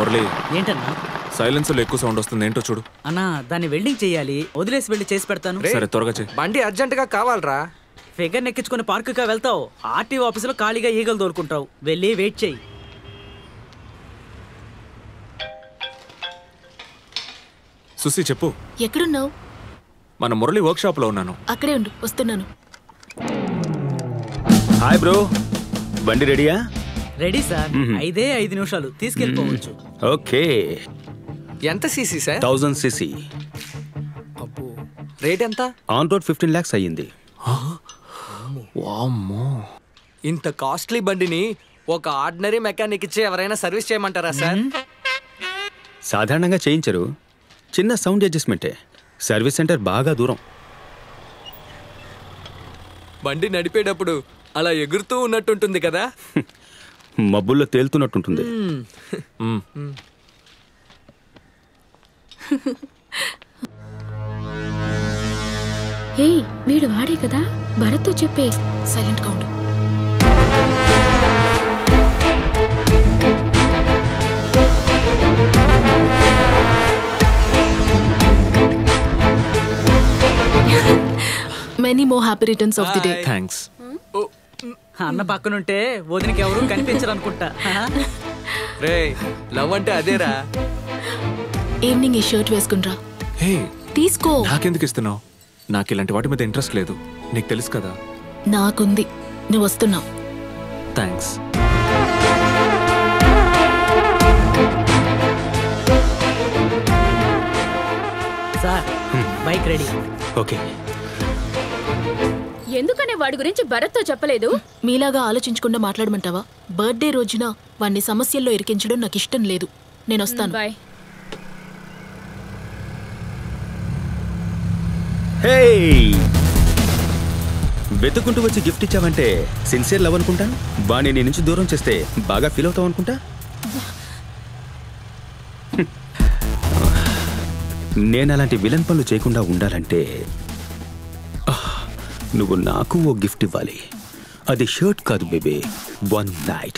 మురళి ఏంటన్నా సైలెన్సర్ ఎక్కువ సౌండ్ వస్తుంది, ఏంటో చూడు. అన్నా దాన్ని వెల్డింగ్ చేయాలి, వదిలేసి వెళ్ళి చేసి పెడతాను. సరే త్వరగా చేయి. బండి అర్జెంట్ గా కావాలరా. ఫిగర్ నెక్కించుకుని పార్కుగా వెళ్తావు, ఆర్టీఓ ఆఫీసులో ఖాళీగా ఈగలు దోలుకుంటావు. వెళ్ళి వెయిట్ చేయి. సుసి చెప్పు. ఎక్కడున్నావు? మన మురళి వర్క్ షాప్ లో ఉన్నాను. అక్కడే ఉండు, వస్తున్నాను. హాయ్ బ్రో, బండి రెడీయా? రెడీ సార్, 5 నిమిషాలు తీసుకెళ్ళిపోవచ్చు. ఓకే. ఎంత సీసీ సార్? 1000 cc. అబ్బో, రేట్ ఎంత? ఆన్ రోడ్ 15 lakhs అయ్యింది. వామ్మో, ఇంత కాస్ట్లీ బండిని ఒక ఆర్డినరీ మెకానిక్ ఇచ్చి ఎవరైనా సర్వీస్ చేయమంటారా సార్? సాధారణంగా చేయించరు, చిన్న సౌండ్ అడ్జస్ట్మెంటే. సర్వీస్ సెంటర్ బాగా దూరం. బండి నడిపేటప్పుడు అలా ఎగురుతూ ఉన్నట్టుంటుంది కదా. మబ్బుల్లో తేలుతున్నట్టుంటుంది. హే, వీడు వాడే కదా, భరత్తో చెప్పే. సైలెంట్ గా ఉండు. Many more happy returns of the day. Thanks. అన్న పక్కనుంటే వదినకి ఎవరు కనిపించరు అనుకుంటా. రే, లవ్ అంటే అదేరా. ఈవినింగ్ ఈ షర్ట్ వేసుకునిరా. హే, తీసుకో. నాకెందుకు ఇస్తున్నావు? నాకు ఇలాంటి వాటి మీద ఇంట్రెస్ట్ లేదు, నీకు తెలుసు కదా. నాకుంది, నువ్వు వస్తున్నావు. Thanks. Sir, bike ready. Okay. ఎందుకనే వాడి గురించి భరత్తో చెప్పలేదు? మీలాగా ఆలోచించకుండా మాట్లాడమంటావా? బర్త్డే రోజున వాడిని సమస్యల్లో ఇరికించడం నాకు ఇష్టం లేదు. నేను వస్తాను. బాయ్. హే, వెతుకుంటూ వచ్చి గిఫ్ట్ ఇచ్చావంటే సిన్సియర్ లవ్ అనుకుంటాను. వాణ్ణి నీ నుంచి దూరం చేస్తే బాగా ఫీల్ అవుతావు అనుకుంటా. నేను అలాంటి విలన్ పనులు చేయకుండా ఉండాలంటే నువ్వు నాకు ఓ గిఫ్ట్ ఇవ్వాలి. అది షర్ట్ కాదు బేబీ, 1 night.